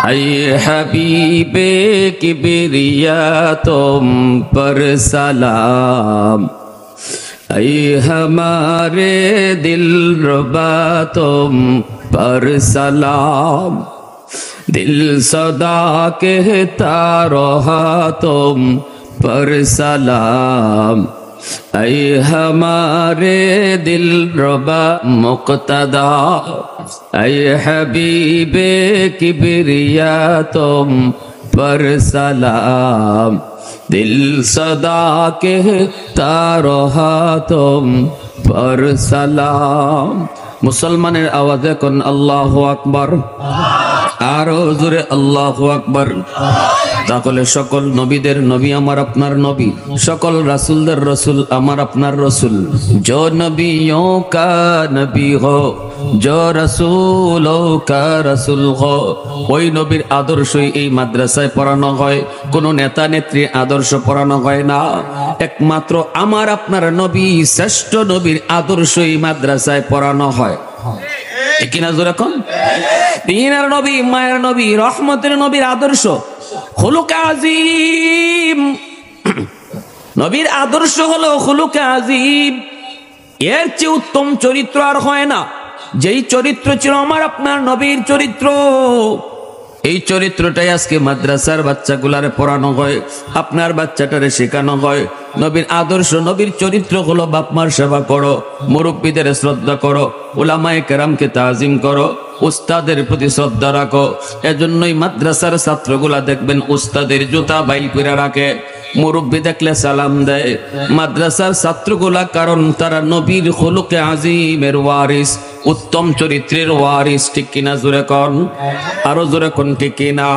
ऐ हबीबे किबरिया तुम पर सलाम, ऐ हमारे दिलरुबा तुम पर सलाम, दिल सदा कहता रहा तुम पर सलाम, ऐ हमारे दिलरुबा मुक्तदा, ऐ हबीबे किबरिया तुम पर सलाम, दिल सदा कहता रहा तुम पर सलाम। मुसलमानेर आवाजे कोन अल्लाहु আকবার, आरो जोरे अल्लाहु আকবার। তাহলে সকল নবীদের নবী আমার আপনার নবী, সকল রাসূলদের রাসূল আমার আপনার রাসূল। जो नबियों का नबी हो, जो रसूलों का रसूल हो, ওই নবীর আদর্শই এই মাদ্রাসায় পড়ানো হয়। কোন নেতা নেত্রী আদর্শ পড়ানো হয় না, একমাত্র আমার আপনার নবী শ্রেষ্ঠ নবীর আদর্শই মাদ্রাসায় পড়ানো হয়। কিনা জোরে কোন? তিনার নবী, মায়ের নবী, রহমতের নবীর আদর্শ খুলুক আযীম। নবীর আদর্শ হলো খুলুক আযীম। এর চেয়ে উত্তম চরিত্র আর হয় না। যেই চরিত্র ছিল আমার আপনার নবীর চরিত্র, এই চরিত্রটাই আজকে মাদ্রাসার বাচ্চাগুলারে পড়ানো হয়, আপনার বাচ্চাটারে শেখানো হয়। নবীর আদর্শ, নবীর চরিত্র হলো বাপ মার সেবা করো, মুরব্বীদের শ্রদ্ধা করো, উলামায়ে কেরামকে তাজিম করো, উস্তাদের প্রতি শ্রদ্ধা রাখো। এজন্যই মাদ্রাসার ছাত্রগুলা দেখবেন উস্তাদের জুতা বাইল করে রাখে, মুরব্বী দেখলে সালাম দেয়। মাদ্রাসার ছাত্রগুলা, কারণ তারা নবীর খুলুকে আযীমের ওয়ারিস, উত্তম চরিত্রের ওয়ারিস। ঠিক কিনা জোরে কোন? আরো জোরে কোন ঠিক কিনা?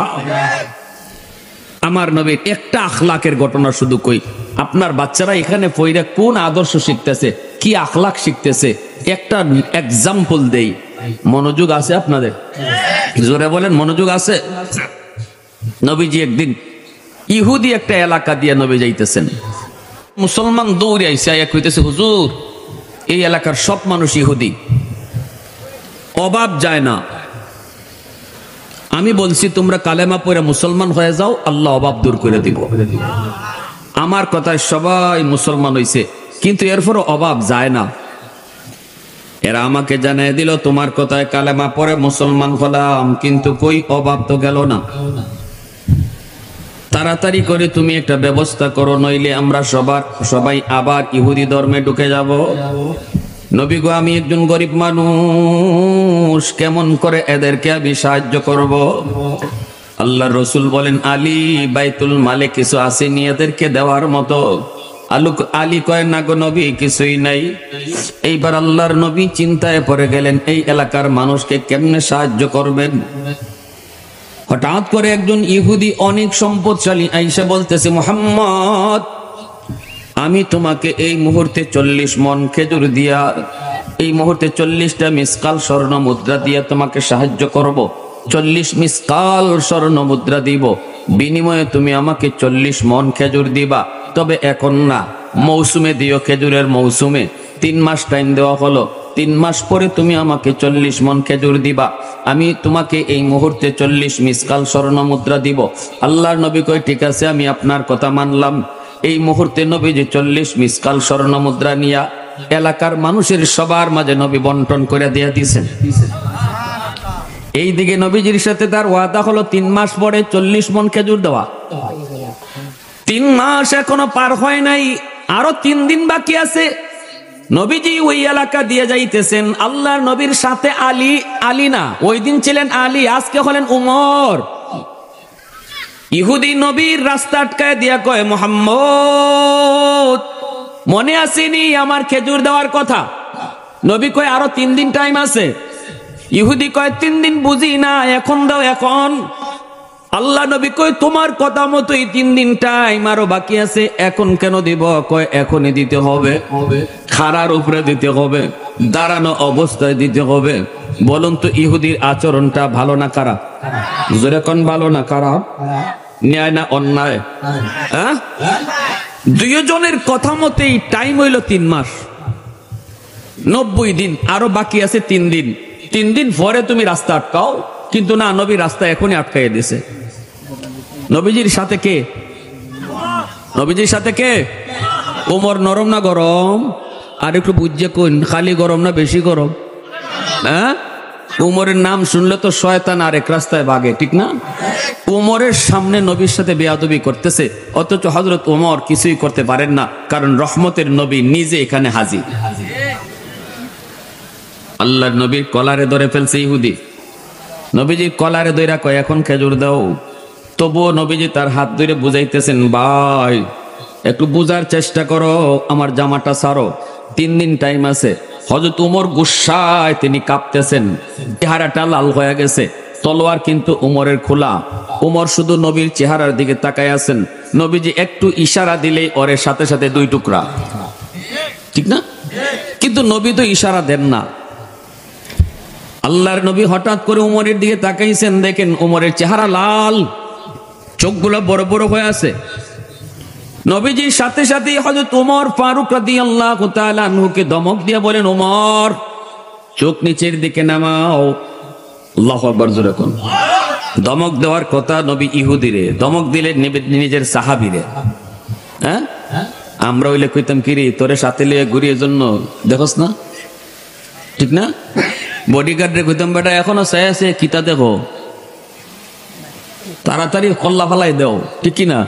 আমার নবীর একটা আখলাকের ঘটনা শুধু কই, আপনার বাচ্চারা এখানে পয়রা কোন আদর্শ শিখতেছে, কি আখলাক শিখতেছে, একটা এক্সাম্পল দেই। মনোযোগ আছে আপনাদের? জোরে বলেন, মনোযোগ আছে? নবীজি একদিন ইহুদি একটা এলাকা দিয়ে নবী যাইতেছেন। মুসলমান দৌড়ে আইসে, আয়া কইতেছে, হুজুর এই এলাকার সব মানুষ ইহুদি, অভাব যায় না। আমি বলছি তোমরা কালেমা পড়ে মুসলমান হয়ে যাও, আল্লাহ অভাব দূর করে দিব। আমার কথায় সবাই মুসলমান হইছে, কিন্তু এরপরও অভাব যায় না। এরা আমাকে জানিয়ে দিল, তোমার কথায় কালেমা পড়ে মুসলমান হলাম, কিন্তু কই অভাব তো গেল না। তাড়াতাড়ি করে তুমি একটা ব্যবস্থা করো, নইলে আমরা সবাই আবার ইহুদি ধর্মে ঢুকে যাব। নবী গো, আমি একজন গরিব মানুষ, কেমন করে এদেরকে আমি সাহায্য করব? আল্লাহর রাসূল বলেন, আলী বাইতুল মালে কিছু আসেনি এদেরকে দেওয়ার মতো? আলী কয়, না গো নবী, কিছুই নাই। এইবার আল্লাহর নবী চিন্তায় পড়ে গেলেন, এই এলাকার মানুষকে কেমনে সাহায্য করবেন। হঠাৎ করে একজন ইহুদি অনেক সম্পদশালী আইসা বলতেছে, মুহাম্মদ, আমি তোমাকে এই মুহূর্তে 40 মণ খেজুর দিয়া, এই মুহূর্তে 40টা মিসকাল স্বর্ণ মুদ্রা দিয়া তোমাকে সাহায্য করব। 40 মিসকাল স্বর্ণ মুদ্রা দিব, বিনিময়ে তুমি আমাকে 40 মণ খেজুর দিবা। তবে এখন না, মৌসুমে দিও, খেজুরের মৌসুমে। 3 মাস টাইম দেওয়া হলো, 3 মাস পরে তুমি আমাকে 40 মণ খেজুর দিবা। আমি তোমাকে এই মুহূর্তে 40 মিসকাল স্বর্ণ মুদ্রা দিব। আল্লাহর নবী কয়, ঠিক আছে, আমি আপনার কথা মানলাম। এই মুহূর্তে নবীজি 40 মিসকাল স্বর্ণ মুদ্রা নিয়া এলাকার মানুষের সবার মাঝে নবী বন্টন করে দিয়ে দিয়েছেন। এইদিকে নবীজির সাথে তার ওয়াদা হলো 3 মাস পরে 40 মণ খেজুর দেওয়া। 3 মাস এখনো পার হয় নাই, আরো 3 দিন বাকি আছে। নবীজি ওই এলাকা দিয়ে যাইতেছেন। আল্লাহর নবীর সাথে আলী না, ওই দিন ছিলেন আলী, আজকে হলেন উমর। ইহুদি নবীর রাস্তা আটকায় দিয়া কয়, মুহাম্মদ, মনে আসেনি আমার খেজুর দেওয়ার কথা? নবী কয়, আরো 3 দিন টাইম আছে। ইহুদি কয়, 3 দিন বুঝি না, এখন দাও এখন। আল্লাহ নবী কয়, তোমার কথা মতোই 3 দিন টাইম আরো বাকি আছে, এখন কেন দিব? কয়, এখনই দিতে হবে, খাড়ার উপরে দিতে হবে, দাঁড়ানো অবস্থায় দিতে হবে। বলুন তো ইহুদির আচরণটা ভালো না খারাপ? জোরে কোন, ভালো না খারাপ? ন্যায় না অন্যায়? হ্যাঁ, দুইজনের কথা মতেই টাইম হইল 3 মাস, 90 দিন, আরো বাকি আছে 3 দিন। 3 দিন পরে তুমি রাস্তা আটকাও, কিন্তু না, নবী রাস্তা এখনই আটকাইয়ে দিছে। নবীজির সাথে কে? নবীজির সাথে কে? ওমর। নরম না গরম? আর একটু বুঝছে কোন, খালি গরম না বেশি গরম? হ্যাঁ, উমরের নাম শুনলে তো শয়তান আরেক রাস্তায় ভাগে, ঠিক না? উমরের সামনে নবীর সাথে বেয়াদবি করতেছে, অথচ হযরত উমর কিছুই করতে পারেন না, কারণ রহমতের নবী নিজে এখানে হাজির। আল্লাহর নবীর কলারে ধরে ফেলছে ইহুদি। নবীজি কলারে ধরে কয় এখন খেজুর দাও। তবুও নবীজি তার হাত ধরে বুঝাইতেছেন, ভাই একটু বুঝার চেষ্টা করো, আমার জামাটা ছাড়ো, 3 দিন টাইম আছে। হযরত উমর গুসায় তিনি কাঁপতেছেন, চেহারাটা লাল হয়ে গেছে, তলোয়ার কিন্তু উমরের খোলা। উমর শুধু নবীর চেহারার দিকে তাকায় আছেন। নবীজি একটু ইশারা দিলেই ওরে সাথে সাথে 2 টুকরা, ঠিক না? কিন্তু নবী তো ইশারা দেন না। আল্লাহর নবী হঠাৎ করে উমরের দিকে তাকাইছেন, দেখেন উমরের চেহারা লাল, চোখগুলো বড় বড় হয়ে আছে। নবীজির সাথে সাথে হযরত উমর ফারুক রাদিয়াল্লাহু তাআলা আনহুকে ধমক দিয়ে বলেন, উমর চোখ নিচের দিকে নামাও। আল্লাহু আকবার, জোরে কোন। ধমক দেওয়ার কথা নবী ইহুদিরে, ধমক দিলে নিজের সাহাবীরে। হ্যাঁ, আমরা হইলে কইতাম কিরে তোরে সাথে লিয়ে ঘুরিয়ে জন্য দেখোস না, ঠিক না? বডিগার্ডে কইতাম বেটা এখনো চাই আছে কিতা দেখো, তাড়াতাড়ি কল্লা ফালাই দেও, ঠিক কিনা?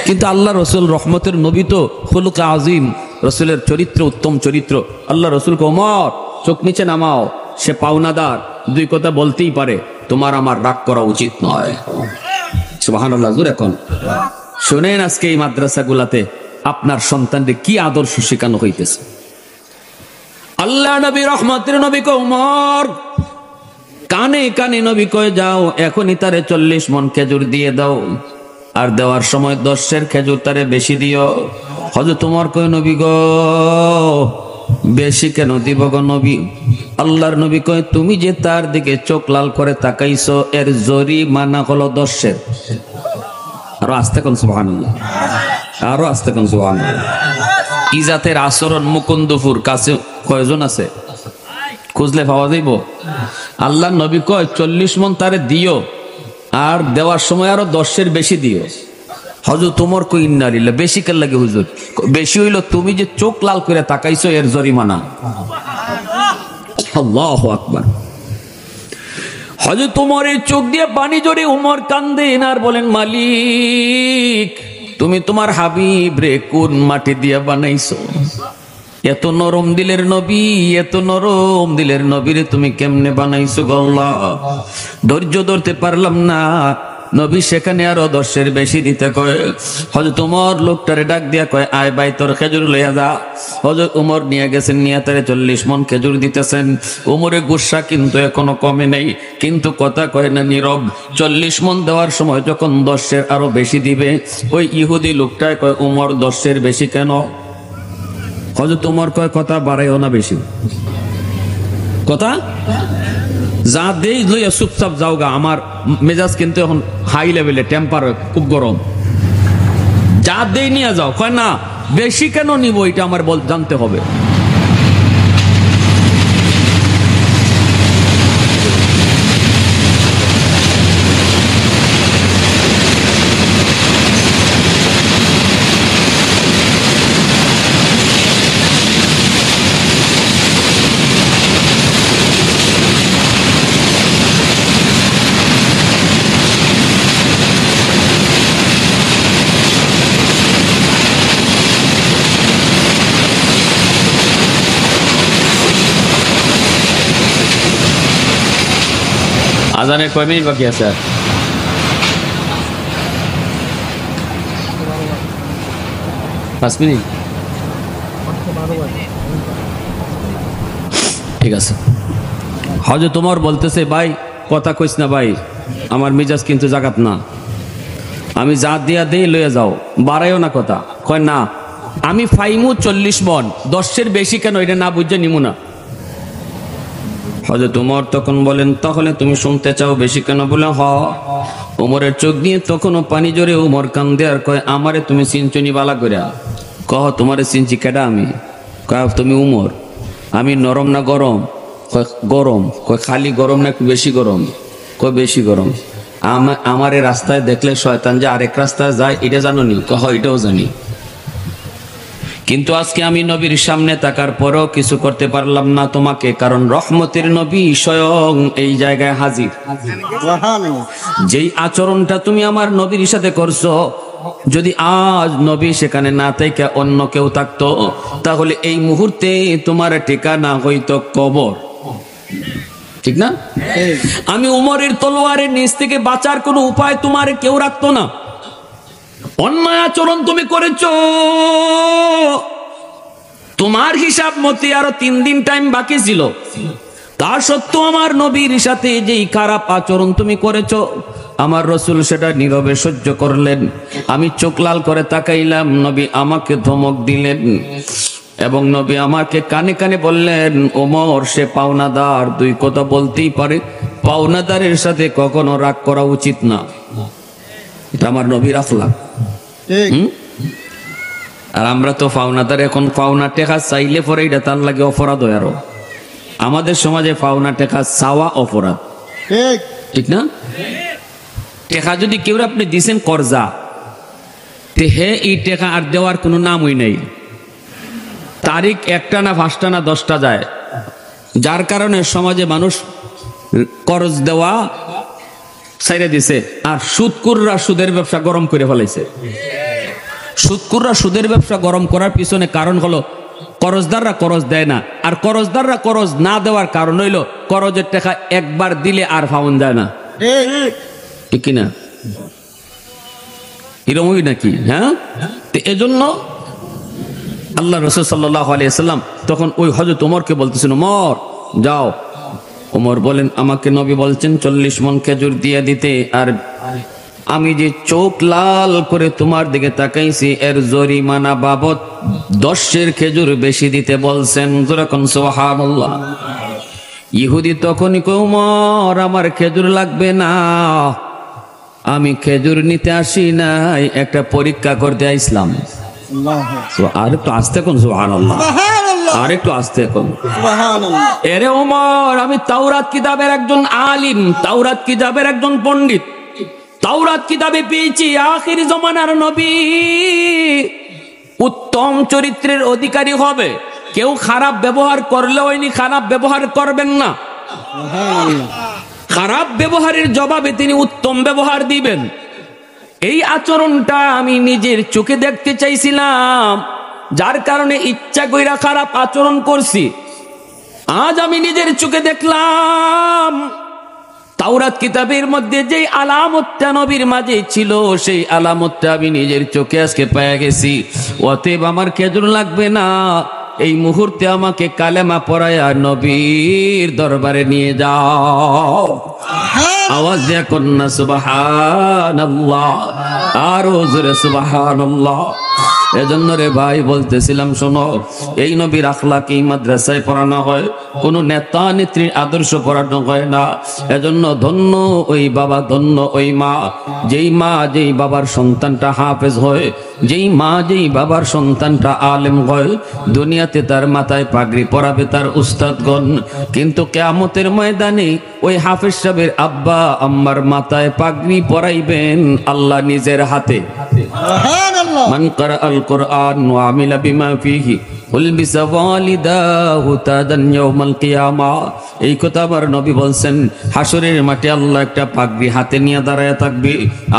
কিন্তু আল্লাহ রসুল রহমতের নবী তো খুলুক আজিম, রসুলের চরিত্র উত্তম চরিত্র। আল্লাহ রসুলকে ওমর চোখ নিচে নামাও, সে পাওনাদার, 2 কথা বলতেই পারে, তোমার আমার রাগ করা উচিত নয়। সুবহানাল্লাহ, জোরে এখন শুনেন আজকে এই মাদ্রাসাগুলাতে আপনার সন্তানদের কি আদর্শ শেখানো হইতেছে। আল্লাহ নবী রহমতের নবী কে ওমর কানে কানে নবী কয়ে যাও, এখনই তারে 40 মণ খেজুর দিয়ে দাও, আর দেওয়ার সময় 10 খেজুর তারে বেশি দিও। হযরত ওমর কয়, নবী গো বেশি কেন দিব গো নবী? আল্লাহর নবী কয়, তুমি যে তার দিকে চোখ লাল করে তাকাইছো, এর জরিমানা হলো 10। আরো আস্তে কোন সুবহানাল্লাহ, আরো আস্তে কোন সুবহানাল্লাহ। ইজাতের আচরণ মুকুন্দপুর কাছে কয়জন আছে? খুঁজলে পাওয়া যাইব। আল্লাহ নবী কয় 40 মণ তারে দিও, আর দেওয়ার সময় আরো 10 বেশি দিও। হযরত ওমর কই, ইন্না লিল্লাহ, বেশি কার লাগে হুজুর? বেশি হইল তুমি যে চোখ লাল করে তাকাইছো এর জরিমানা। আল্লাহু আকবার। হযরত ওমরের চোখ দিয়ে পানি ঝরে, ওমর কান্দেন আর বলেন, মালিক তুমি তোমার হাবিব রে কোন মাটি দিয়ে বানাইছো? এত নরম দিলের নবী, এত নরম দিলের নবীরে তুমি কেমনে বানাইছো গো আল্লাহ? ধৈর্য ধরতে পারলাম না। নবী সেখানে আরো 10 বেশি দিতে কয়। হযরত ওমর লোকটারে ডাক দিয়া কয়, আয় ভাই তোর খেজুর লইয়া যা। হযরত ওমর নিয়ে গেছেন, নিয়ে তারে 40 মণ খেজুর দিতেছেন। ওমরের গুসা কিন্তু এখনো কমে নেই, কিন্তু কথা কয় না, নীরব। 40 মণ দেওয়ার সময় যখন 10 আরো বেশি দিবে, ওই ইহুদি লোকটায় কয়, ওমর 10 বেশি কেন? হযরত ওমর কয়, কথা বাড়াইও না বেশি, কথা যা দেই লইয়া চুপচাপ যাওগা, আমার মেজাজ কিন্তু এখন হাই লেভেলে, টেম্পার খুব গরম, যা দেই নিয়ে যাও। কয় না বেশি কেন নিব, এটা আমার জানতে হবে। আজানের কয় মিনিট বাকি আছে? 5 মিনিট, ঠিক আছে। হযরত ওমর বলতেছে, ভাই কথা কইস না ভাই, আমার মিজাজ কিন্তু জাগাত না, আমি যা দিয়া দেই লইয়া যাও, বাড়াইও না কথা। কয় না আমি ফাইমু 40 মণ, 10 বেশি কেন এটা না বুঝে নিমু না। হযরত ওমর তখন বলেন, তাহলে তুমি শুনতে চাও বেশি কেন? বলে হ। ওমরের চোখ দিয়ে তখনও পানি জোরে। ওমর কান্দে আর কয়, আমারে তুমি চিনচুনি বালা কইরা কহ, তোমারে চিনছি কেডা আমি? কয় তুমি উমর। আমি নরম না গরম? কয় গরম। কয় খালি গরম না একটু বেশি গরম? কই বেশি গরম। আমার এই রাস্তায় দেখলে শয়তান যে আরেক রাস্তায় যায় এটা জানো নি? কহ এটাও জানি, কিন্তু আজকে আমি নবীর সামনে থাকার পরও কিছু করতে পারলাম না তোমাকে, কারণ রহমতের নবী স্বয়ং এই জায়গায় হাজির। যেই আচরণটা তুমি আমার নবীর সাথে করছো, যদি আজ নবী সেখানে না থেকে অন্য কেউ থাকতো, তাহলে এই মুহূর্তে তোমার ঠিকানা হইতো কবর, ঠিক না? আমি উমরের তলোয়ারের নিচ থেকে বাঁচার কোনো উপায় তোমার কেউ রাখতো না। অন্যায় আচরণ তুমি করেছো, তোমার হিসাব মতে আরো 3 দিন টাইম বাকি ছিল, তা সত্ত্বেও আমার নবীর সাথে যেই খারাপ আচরণ তুমি করেছো, আমার রসুল সেটা নীরবে সহ্য করলেন। আমি চোখ লাল করে তাকাইলাম, নবী আমাকে ধমক দিলেন এবং নবী আমাকে কানে কানে বললেন, ওমর সে পাওনাদার, 2 কথা বলতেই পারে, পাওনাদারের সাথে কখনো রাগ করা উচিত না। এটা আমার নবীর আখলাক। আর আমরা তো পাওনাদার, এখন পাওনা টেকা চাইলে পরে এটা তার লাগে অপরাধ হয়। আরো আমাদের সমাজে পাওনা টেকা চাওয়া অপরাধ, ঠিক না? টেকা যদি কেউ আপনি দিছেন কর্জা, তে হে এই টেকা আর দেওয়ার কোনো নামই নেই, তারিখ 1টা না 5টা না 10টা যায়, যার কারণে সমাজে মানুষ কর্জ দেওয়া ছাইড়ে দিছে। আর সুদকুররা সুদের ব্যবসা গরম করে ফেলাইছে। সুদকুররা সুদের ব্যবসা গরম করার পিছনে কারণ হলো করজদাররা করজ দেয় না, আর করজদাররা করজ না দেওয়ার কারণ হইল করজের টাকা একবার দিলে আর পাওয়া যায় না, ঠিক কিনা? এরকমই নাকি? হ্যাঁ, এজন্য আল্লাহ রাসূল সাল্লাল্লাহু আলাইহি ওয়াসাল্লাম তখন ওই হযরত ওমরকে বলতেছেন, ওমর যাও। ওমর বলেন, আমাকে নবী বলছেন 40 মণ খেজুর দিয়ে দিতে, আর আমি যে চোখ লাল করে তোমার দিকে তাকাইছি এর জরিমানা বাবদ 10 খেজুর বেশি দিতে বলছেন। যখন সুবহানাল্লাহ। ইহুদি তখনই কয়, ওমর আমার খেজুর লাগবে না, আমি খেজুর নিতে আসি নাই, একটা পরীক্ষা করতে আইছিলাম। আর একটু আস্তে কোন সুবহানাল্লাহ, আর একটু আস্তে কোন সুবহানাল্লাহ। এরে ওমর, আমি তাওরাত কিতাবের একজন আলিম, তাওরাত কিতাবের একজন পণ্ডিত, তাওরাত কিতাবে পেয়েছি আখির জমানার নবী উত্তম চরিত্রের অধিকারী হবে। কেউ খারাপ ব্যবহার করলে হয়নি, খারাপ ব্যবহার করবেন না, খারাপ ব্যবহারের জবাবে তিনি উত্তম ব্যবহার দিবেন। এই আচরণটা আমি নিজের চোখে দেখতে চাইছিলাম, যার কারণে ইচ্ছা কইরা খারাপ আচরণ করছি। আজ আমি নিজের চোখে দেখলাম তাওরাত কিতাবের মধ্যে যে আলামতটা নবীর মাঝে ছিল, সেই আলামতটা আমি নিজের চোখে আজকে পেয়ে গেছি। অতএব আমার খেজুর লাগবে না, এই মুহূর্তে আমাকে কালেমা পড়ায়া নবীর দরবারে নিয়ে যাও। আওয়াজ দিয়ে কন্যা সুবহানাল্লাহ, আরো জোরে সুবহানাল্লাহ। এজন্য রে ভাই বলতেছিলাম, শোনো, এই নবীর আখলাক এই মাদ্রাসায় পড়ানো হয়, কোন নেতা নেত্রীর আদর্শ পড়ানো হয় না। এজন্য ধন্য ওই বাবা, ধন্য ওই মা, যেই মা যেই বাবার সন্তানটা হাফেজ হয়, যেই মা যেই বাবার সন্তানটা আলেম হয়, দুনিয়াতে তার মাথায় পাগড়ি পরাবে তার উস্তাদগণ, কিন্তু কিয়ামতের ময়দানে ওই হাফেজ সাহেবের আব্বা আম্মার মাথায় পাগড়ি পরাইবেন আল্লাহ নিজের হাতে। সুবহানাল্লাহ। মান ক্বারা আল কুরআন ওয়া আমিলা বিমা ফিহি উলবিসা ওয়ালিদাহু তাদান ইয়াউমাল কিয়ামা। এই কথা আমার নবী বলছেন, হাসরের মাঠে আল্লাহ একটা পাগড়ি হাতে নিয়ে দাঁড়ায় থাকবে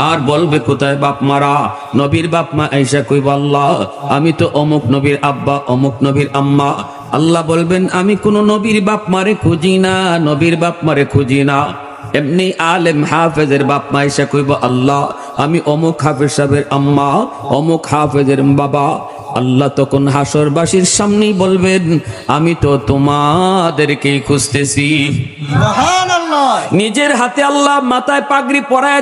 আর বলবে, কোথায় বাপ মারা? নবীর বাপ মা আয়েশা কইব, আল্লাহ আমি তো অমুক নবীর আব্বা, অমুক নবীর আম্মা। আল্লাহ বলবেন, আমি কোন নবীর বাপ মারে খুঁজি না, নবীর বাপ মারে খুঁজি না। এমনি আলেম হাফেজের বাপ মা আয়েশা কইব, আল্লাহ আমি অমুক হাফেজ সাহেবের আম্মা, অমুক হাফেজের বাবা। আল্লাহ তখন হাসরবাসীর সামনেই বলবেন, আমি তো তোমাদেরকেই খুঁজতেছি। সুবহানাল্লাহ। নিজের হাতে আল্লাহ মাথায় পাগড়ি পরায়